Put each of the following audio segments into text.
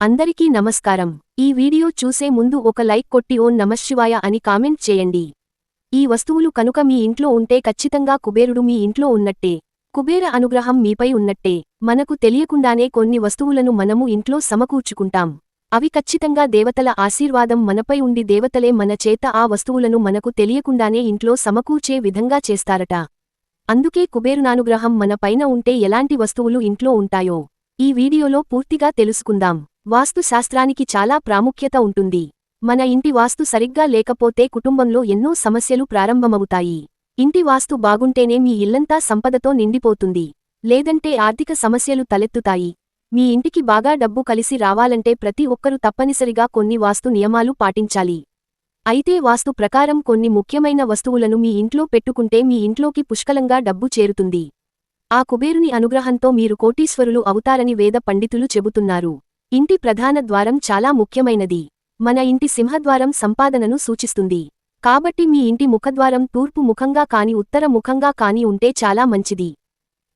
అందరికీ నమస్కారం. ఈ వీడియో చూసే ముందు ఒక లైక్ కొట్టి ఓం నమఃశివాయ అని కామెంట్ చేయండి. ఈ వస్తువులు కనుక మీ ఇంట్లో ఉంటే ఖచ్చితంగా కుబేరుడు మీ ఇంట్లో ఉన్నట్టే. కుబేర అనుగ్రహం మీపై ఉన్నట్టే. మనకు తెలియకుండానే కొన్ని వస్తువులను మనము ఇంట్లో సమకూర్చుకుంటాం. అవి ఖచ్చితంగా దేవతల ఆశీర్వాదం మనపై ఉండి దేవతలే మన చేత ఆ వస్తువులను మనకు తెలియకుండానే ఇంట్లో సమకూర్చే విధంగా చేస్తారట. అందుకే కుబేరునానుగ్రహం మన పైన ఉంటే ఎలాంటి వస్తువులు ఇంట్లో ఉంటాయో ఈ వీడియోలో పూర్తిగా తెలుసుకుందాం. వాస్తు శాస్త్రానికి చాలా ప్రాముఖ్యత ఉంటుంది. మన ఇంటి వాస్తు సరిగ్గా లేకపోతే కుటుంబంలో ఎన్నో సమస్యలు ప్రారంభమవుతాయి. ఇంటి వాస్తు బాగుంటేనే మీ ఇల్లంతా సంపదతో నిండిపోతుంది. లేదంటే ఆర్థిక సమస్యలు తలెత్తుతాయి. మీ ఇంటికి బాగా డబ్బు కలిసి రావాలంటే ప్రతి ఒక్కరూ తప్పనిసరిగా కొన్ని వాస్తు నియమాలు పాటించాలి. అయితే వాస్తు ప్రకారం కొన్ని ముఖ్యమైన వస్తువులను మీ ఇంట్లో పెట్టుకుంటే మీ ఇంట్లోకి పుష్కలంగా డబ్బు చేరుతుంది. ఆ కుబేరుని అనుగ్రహంతో మీరు కోటీశ్వరులు అవుతారని వేద పండితులు చెబుతున్నారు. ఇంటి ప్రధాన ద్వారం చాలా ముఖ్యమైనది. మన ఇంటి సింహద్వారం సంపాదనను సూచిస్తుంది. కాబట్టి మీ ఇంటి ముఖద్వారం తూర్పు ముఖంగా కాని ఉత్తర ముఖంగా కాని ఉంటే చాలా మంచిది.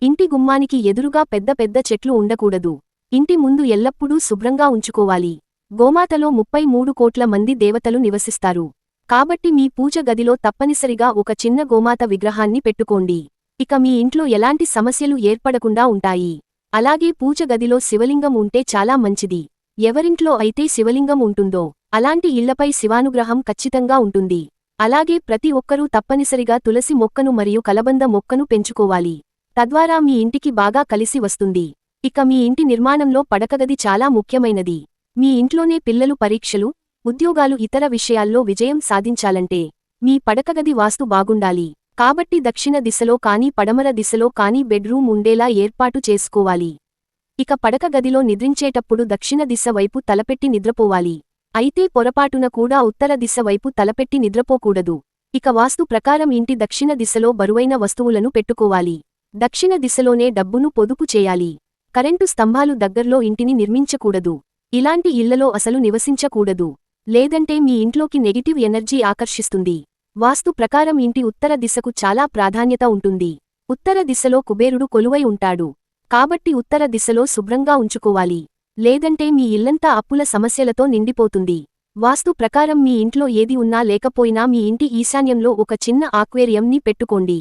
ఇంటి గుమ్మానికి ఎదురుగా పెద్ద పెద్ద చెట్లు ఉండకూడదు. ఇంటి ముందు ఎల్లప్పుడూ శుభ్రంగా ఉంచుకోవాలి. గోమాతలో 33 కోట్ల మంది దేవతలు నివసిస్తారు. కాబట్టి మీ పూజ గదిలో తప్పనిసరిగా ఒక చిన్న గోమాత విగ్రహాన్ని పెట్టుకోండి. ఇక మీ ఇంట్లో ఎలాంటి సమస్యలు ఏర్పడకుండా ఉంటాయి. అలాగే పూజ గదిలో శివలింగం ఉంటే చాలా మంచిది. ఎవరింట్లో అయితే శివలింగం ఉంటుందో అలాంటి ఇళ్లపై శివానుగ్రహం ఖచ్చితంగా ఉంటుంది. అలాగే ప్రతి ఒక్కరూ తప్పనిసరిగా తులసి మొక్కను మరియు కలబంద మొక్కను పెంచుకోవాలి. తద్వారా మీ ఇంటికి బాగా కలిసి వస్తుంది. ఇక మీ ఇంటి నిర్మాణంలో పడకగది చాలా ముఖ్యమైనది. మీ ఇంట్లోనే పిల్లలు పరీక్షలు, ఉద్యోగాలు ఇతర విషయాల్లో విజయం సాధించాలంటే మీ పడకగది వాస్తు బాగుండాలి. కాబట్టి దక్షిణ దిశలో కానీ పడమర దిశలో కానీ బెడ్రూమ్ ఉండేలా ఏర్పాటు చేసుకోవాలి. ఇక పడక గదిలో నిద్రించేటప్పుడు దక్షిణ దిశ వైపు తలపెట్టి నిద్రపోవాలి. అయితే పొరపాటున కూడా ఉత్తర దిశ వైపు తలపెట్టి నిద్రపోకూడదు. ఇక వాస్తు ప్రకారం ఇంటి దక్షిణ దిశలో బరువైన వస్తువులను పెట్టుకోవాలి. దక్షిణ దిశలోనే డబ్బును పొదుపు చేయాలి. కరెంటు స్తంభాలు దగ్గర్లో ఇంటిని నిర్మించకూడదు. ఇలాంటి ఇళ్లలో అసలు నివసించకూడదు. లేదంటే మీ ఇంట్లోకి నెగిటివ్ ఎనర్జీ ఆకర్షిస్తుంది. వాస్తు ప్రకారం ఇంటి ఉత్తర దిశకు చాలా ప్రాధాన్యత ఉంటుంది. ఉత్తర దిశలో కుబేరుడు కొలువై ఉంటాడు. కాబట్టి ఉత్తర దిశలో శుభ్రంగా ఉంచుకోవాలి. లేదంటే మీ ఇల్లంతా అప్పుల సమస్యలతో నిండిపోతుంది. వాస్తు ప్రకారం మీ ఇంట్లో ఏది ఉన్నా లేకపోయినా మీ ఇంటి ఈశాన్యంలో ఒక చిన్న ఆక్వేరియంని పెట్టుకోండి.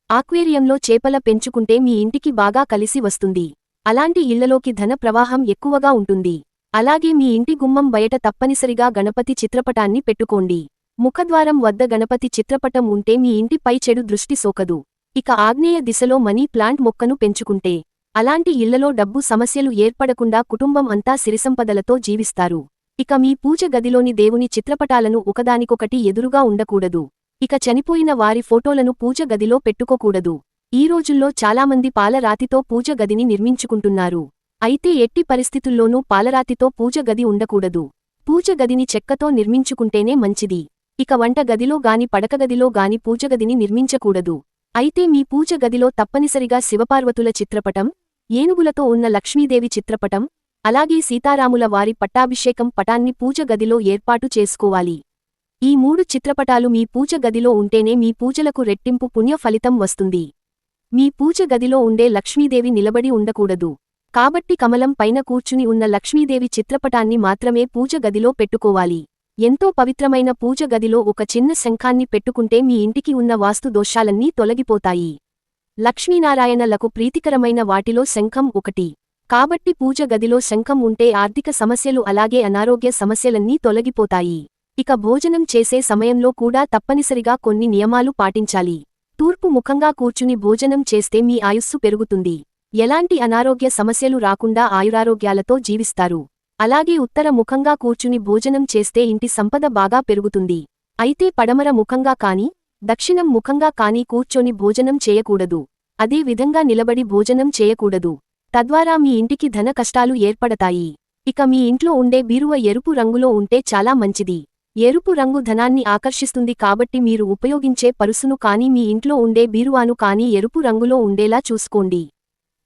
ఆక్వేరియంలో చేపల పెంచుకుంటే మీ ఇంటికి బాగా కలిసి వస్తుంది. అలాంటి ఇళ్లలోకి ధన ప్రవాహం ఎక్కువగా ఉంటుంది. అలాగే మీ ఇంటి గుమ్మం బయట తప్పనిసరిగా గణపతి చిత్రపటాన్ని పెట్టుకోండి. ముఖద్వారం వద్ద గణపతి చిత్రపటం ఉంటే మీ ఇంటిపై చెడు దృష్టి సోకదు. ఇక ఆగ్నేయ దిశలో మనీ ప్లాంట్ మొక్కను పెంచుకుంటే అలాంటి ఇళ్లలో డబ్బు సమస్యలు ఏర్పడకుండా కుటుంబం అంతా సిరిసంపదలతో జీవిస్తారు. ఇక మీ పూజ గదిలోని దేవుని చిత్రపటాలను ఒకదానికొకటి ఎదురుగా ఉండకూడదు. ఇక చనిపోయిన వారి ఫోటోలను పూజ గదిలో పెట్టుకోకూడదు. ఈ రోజుల్లో చాలామంది పాలరాతితో పూజ గదిని నిర్మించుకుంటున్నారు. అయితే ఎట్టి పరిస్థితుల్లోనూ పాలరాతితో పూజ గది ఉండకూడదు. పూజ గదిని చెక్కతో నిర్మించుకుంటేనే మంచిది. ఇక వంట గదిలో గాని పడకగదిలో గాని పూజగదిని నిర్మించకూడదు. అయితే మీ పూజ గదిలో తప్పనిసరిగా శివపార్వతుల చిత్రపటం, ఏనుగులతో ఉన్న లక్ష్మీదేవి చిత్రపటం, అలాగే సీతారాముల వారి పట్టాభిషేకం పటాన్ని పూజ గదిలో ఏర్పాటు చేసుకోవాలి. ఈ 3 చిత్రపటాలు మీ పూజ గదిలో ఉంటేనే మీ పూజలకు రెట్టింపు పుణ్య ఫలితం వస్తుంది. మీ పూజ గదిలో ఉండే లక్ష్మీదేవి నిలబడి ఉండకూడదు. కాబట్టి కమలం పైన కూర్చుని ఉన్న లక్ష్మీదేవి చిత్రపటాన్ని మాత్రమే పూజ గదిలో పెట్టుకోవాలి. ఎంతో పవిత్రమైన పూజ గదిలో ఒక చిన్న శంఖాన్ని పెట్టుకుంటే మీ ఇంటికి ఉన్న వాస్తు దోషాలన్నీ తొలగిపోతాయి. లక్ష్మీనారాయణలకు ప్రీతికరమైన వాటిలో శంఖం ఒకటి. కాబట్టి పూజ గదిలో శంఖం ఉంటే ఆర్థిక సమస్యలు అలాగే అనారోగ్య సమస్యలన్నీ తొలగిపోతాయి. ఇక భోజనం చేసే సమయంలో కూడా తప్పనిసరిగా కొన్ని నియమాలు పాటించాలి. తూర్పు ముఖంగా కూర్చుని భోజనం చేస్తే మీ ఆయుస్సు పెరుగుతుంది. ఎలాంటి అనారోగ్య సమస్యలు రాకుండా ఆయురారోగ్యాలతో జీవిస్తారు. అలాగే ఉత్తర ముఖంగా కూర్చుని భోజనం చేస్తే ఇంటి సంపద బాగా పెరుగుతుంది. అయితే పడమర ముఖంగా కాని, దక్షిణం ముఖంగా కాని కూర్చొని భోజనం చేయకూడదు. అదే విధంగా నిలబడి భోజనం చేయకూడదు. తద్వారా మీ ఇంటికి ధన కష్టాలు ఏర్పడతాయి. ఇక మీ ఇంట్లో ఉండే బీరువ ఎరుపు రంగులో ఉంటే చాలా మంచిది. ఎరుపు రంగు ధనాన్ని ఆకర్షిస్తుంది. కాబట్టి మీరు ఉపయోగించే పరుసును కానీ మీ ఇంట్లో ఉండే బీరువాను కానీ ఎరుపు రంగులో ఉండేలా చూసుకోండి.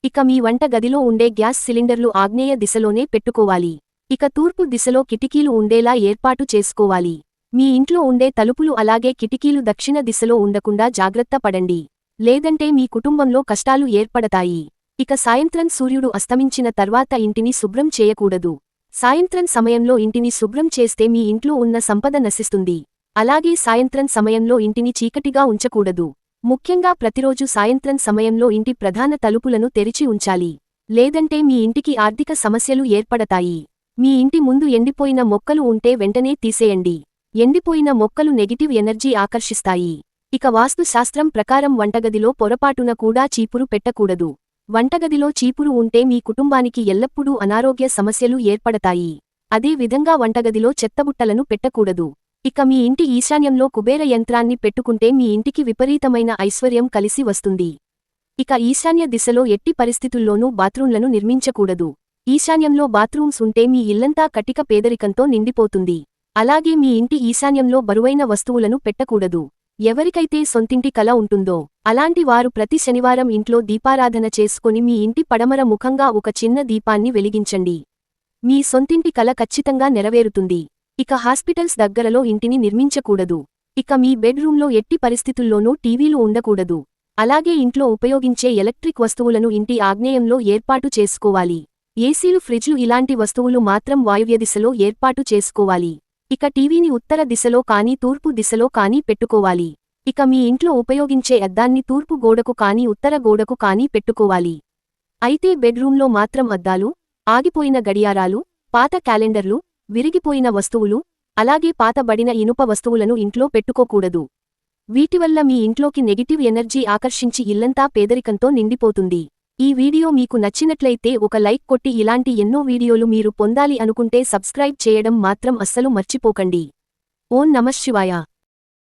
ఇక మీ వంట గదిలో ఉండే గ్యాస్ సిలిండర్లు ఆగ్నేయ దిశలోనే పెట్టుకోవాలి. ఇక తూర్పు దిశలో కిటికీలు ఉండేలా ఏర్పాటు చేసుకోవాలి. మీ ఇంట్లో ఉండే తలుపులు అలాగే కిటికీలు దక్షిణ దిశలో ఉండకుండా జాగ్రత్త పడండి. లేదంటే మీ కుటుంబంలో కష్టాలు ఏర్పడతాయి. ఇక సాయంత్రం సూర్యుడు అస్తమించిన తర్వాత ఇంటిని శుభ్రం చేయకూడదు. సాయంత్రం సమయంలో ఇంటిని శుభ్రం చేస్తే మీ ఇంట్లో ఉన్న సంపద నశిస్తుంది. అలాగే సాయంత్రం సమయంలో ఇంటిని చీకటిగా ఉంచకూడదు. ముఖ్యంగా ప్రతిరోజు సాయంత్రం సమయంలో ఇంటి ప్రధాన తలుపులను తెరిచి ఉంచాలి. లేదంటే మీ ఇంటికి ఆర్థిక సమస్యలు ఏర్పడతాయి. మీ ఇంటి ముందు ఎండిపోయిన మొక్కలు ఉంటే వెంటనే తీసేయండి. ఎండిపోయిన మొక్కలు నెగిటివ్ ఎనర్జీ ఆకర్షిస్తాయి. ఇక వాస్తు శాస్త్రం ప్రకారం వంటగదిలో పొరపాటున కూడా చీపురు పెట్టకూడదు. వంటగదిలో చీపురు ఉంటే మీ కుటుంబానికి ఎల్లప్పుడూ అనారోగ్య సమస్యలు ఏర్పడతాయి. అదే విధంగా వంటగదిలో చెత్తబుట్టలను పెట్టకూడదు. ఇక మీ ఇంటి ఈశాన్యంలో కుబేర యంత్రాన్ని పెట్టుకుంటే మీ ఇంటికి విపరీతమైన ఐశ్వర్యం కలిసి వస్తుంది. ఇక ఈశాన్య దిశలో ఎట్టి పరిస్థితుల్లోనూ బాత్రూంలను నిర్మించకూడదు. ఈశాన్యంలో బాత్రూమ్స్ ఉంటే మీ ఇల్లంతా కటిక పేదరికంతో నిండిపోతుంది. అలాగే మీ ఇంటి ఈశాన్యంలో బరువైన వస్తువులను పెట్టకూడదు. ఎవరికైతే సొంతింటి కల ఉంటుందో అలాంటి వారు ప్రతి శనివారం ఇంట్లో దీపారాధన చేసుకొని మీ ఇంటి పడమర ముఖంగా ఒక చిన్న దీపాన్ని వెలిగించండి. మీ సొంతింటి కల ఖచ్చితంగా నెరవేరుతుంది. ఇక హాస్పిటల్స్ దగ్గరలో ఇంటిని నిర్మించకూడదు. ఇక మీ బెడ్రూంలో ఎట్టి పరిస్థితుల్లోనూ టీవీలు ఉండకూడదు. అలాగే ఇంట్లో ఉపయోగించే ఎలక్ట్రిక్ వస్తువులను ఇంటి ఆగ్నేయంలో ఏర్పాటు చేసుకోవాలి. ఏసీలు, ఫ్రిడ్జ్లు ఇలాంటి వస్తువులు మాత్రం వాయువ్య దిశలో ఏర్పాటు చేసుకోవాలి. ఇక టీవీని ఉత్తర దిశలో కానీ తూర్పు దిశలో కానీ పెట్టుకోవాలి. ఇక మీ ఇంట్లో ఉపయోగించే అద్దాన్ని తూర్పు గోడకు కానీ ఉత్తర గోడకు కానీ పెట్టుకోవాలి. అయితే బెడ్రూంలో మాత్రం అద్దాలు, ఆగిపోయిన గడియారాలు, పాత క్యాలెండర్లు, విరిగిపోయిన వస్తువులు, అలాగే పాతబడిన ఇనుప వస్తువులను ఇంట్లో పెట్టుకోకూడదు. వీటివల్ల మీ ఇంట్లోకి నెగిటివ్ ఎనర్జీ ఆకర్షించి ఇల్లంతా పేదరికంతో నిండిపోతుంది. ఈ వీడియో మీకు నచ్చినట్లయితే ఒక లైక్ కొట్టి ఇలాంటి ఎన్నో వీడియోలు మీరు పొందాలి అనుకుంటే సబ్స్క్రైబ్ చేయడం మాత్రం అస్సలు మర్చిపోకండి. ఓం నమఃశివాయ.